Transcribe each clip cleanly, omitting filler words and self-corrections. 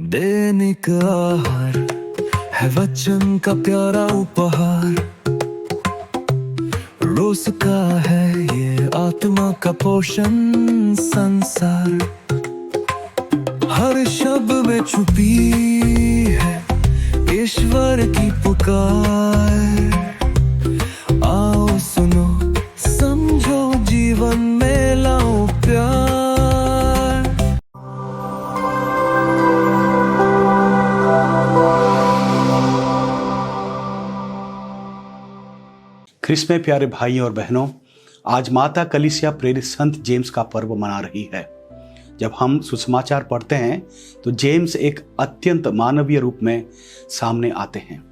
दैनिक आहार है वचन का प्यारा उपहार, रोज का है ये आत्मा का पोषण संसार। हर शब्द में छुपी है ईश्वर की पुकार। आओ सुनो समझो जीवन में लाओ प्यार। ख्रिस्त में प्यारे भाई और बहनों, आज माता कलीसिया प्रेरित संत जेम्स का पर्व मना रही है। जब हम सुसमाचार पढ़ते हैं तो जेम्स एक अत्यंत मानवीय रूप में सामने आते हैं।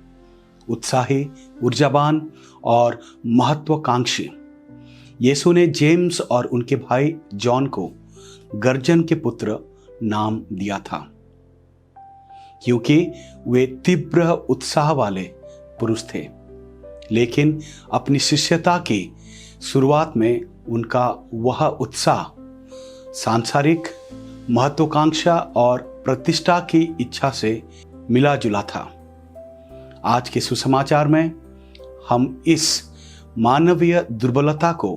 उत्साही, ऊर्जावान और महत्वाकांक्षी। यीशु ने जेम्स और उनके भाई जॉन को गर्जन के पुत्र नाम दिया था, क्योंकि वे तीव्र उत्साह वाले पुरुष थे। लेकिन अपनी शिष्यता की शुरुआत में उनका वह उत्साह सांसारिक महत्वाकांक्षा और प्रतिष्ठा की इच्छा से मिला जुला था। आज के सुसमाचार में हम इस मानवीय दुर्बलता को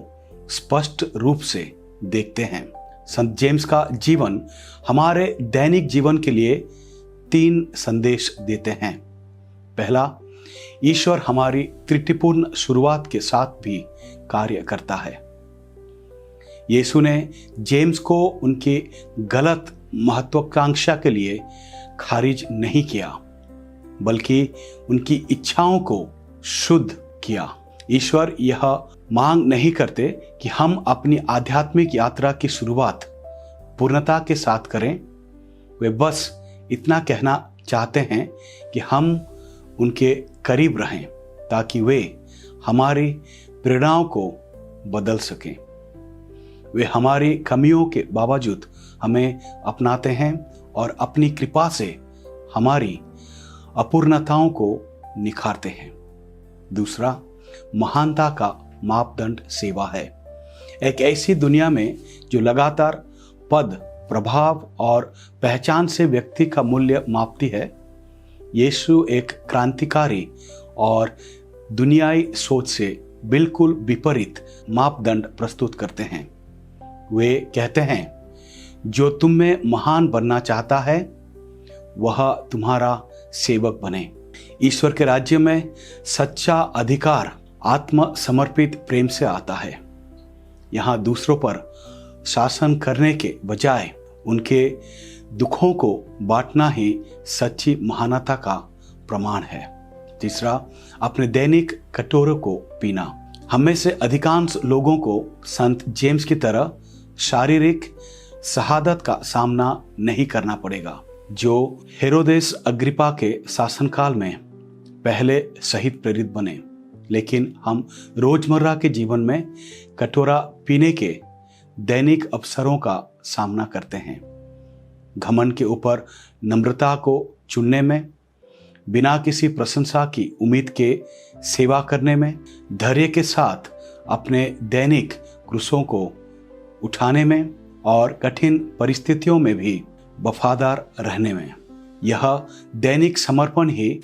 स्पष्ट रूप से देखते हैं। संत जेम्स का जीवन हमारे दैनिक जीवन के लिए 3 संदेश देते हैं। पहला, ईश्वर हमारी त्रुटिपूर्ण शुरुआत के साथ भी कार्य करता है। यीशु ने जेम्स को उनकी गलत महत्वाकांक्षा के लिए खारिज नहीं किया, बल्कि उनकी इच्छाओं को शुद्ध किया। ईश्वर यह मांग नहीं करते कि हम अपनी आध्यात्मिक यात्रा की शुरुआत पूर्णता के साथ करें। वे बस इतना कहना चाहते हैं कि हम उनके करीब रहें, ताकि वे हमारी प्रेरणाओं को बदल सकें। वे हमारी कमियों के बावजूद हमें अपनाते हैं और अपनी कृपा से हमारी अपूर्णताओं को निखारते हैं। दूसरा, महानता का मापदंड सेवा है। एक ऐसी दुनिया में जो लगातार पद, प्रभाव और पहचान से व्यक्ति का मूल्य मापती है, यीशु एक क्रांतिकारी और दुनियाई सोच से बिल्कुल विपरीत मापदंड प्रस्तुत करते हैं। वे कहते हैं, जो तुम में महान बनना चाहता है वह तुम्हारा सेवक बने। ईश्वर के राज्य में सच्चा अधिकार आत्मसमर्पित प्रेम से आता है। यहाँ दूसरों पर शासन करने के बजाय उनके दुखों को बांटना ही सच्ची महानता का प्रमाण है। तीसरा, अपने दैनिक कटोरे को पीना। हम में से अधिकांश लोगों को संत जेम्स की तरह शारीरिक शहादत का सामना नहीं करना पड़ेगा, जो हेरोदेस अग्रिपा के शासनकाल में पहले शहीद प्रेरित बने। लेकिन हम रोजमर्रा के जीवन में कटोरा पीने के दैनिक अवसरों का सामना करते हैं। घमंड के ऊपर नम्रता को चुनने में, बिना किसी प्रशंसा की उम्मीद के सेवा करने में, धैर्य के साथ अपने दैनिक क्रूसों को उठाने में और कठिन परिस्थितियों में भी वफादार रहने में। यह दैनिक समर्पण ही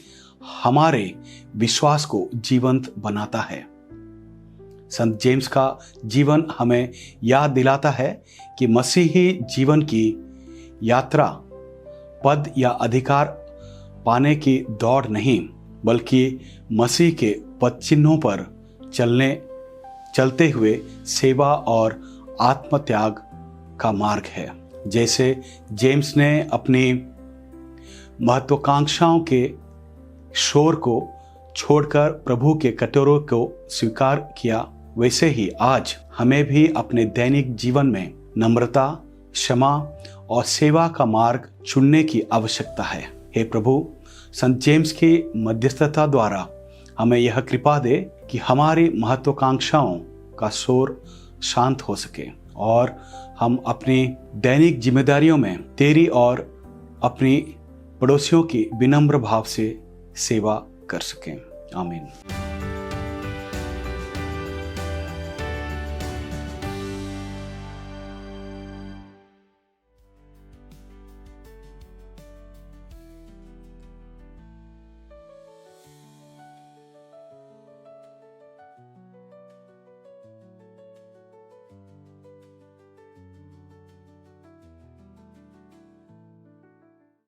हमारे विश्वास को जीवंत बनाता है। संत जेम्स का जीवन हमें याद दिलाता है कि मसीही जीवन की यात्रा पद या अधिकार पाने की दौड़ नहीं, बल्कि मसीह के पद चिन्हों पर चलते हुए सेवा और आत्मत्याग का मार्ग है। जैसे जेम्स ने अपनी महत्वाकांक्षाओं के शोर को छोड़कर प्रभु के कटोरों को स्वीकार किया, वैसे ही आज हमें भी अपने दैनिक जीवन में नम्रता, क्षमा और सेवा का मार्ग चुनने की आवश्यकता है। हे प्रभु, संत जेम्स की मध्यस्थता द्वारा हमें यह कृपा दे कि हमारी महत्वाकांक्षाओं का शोर शांत हो सके और हम अपनी दैनिक जिम्मेदारियों में तेरी और अपनी पड़ोसियों की विनम्र भाव से सेवा कर सकें। आमीन।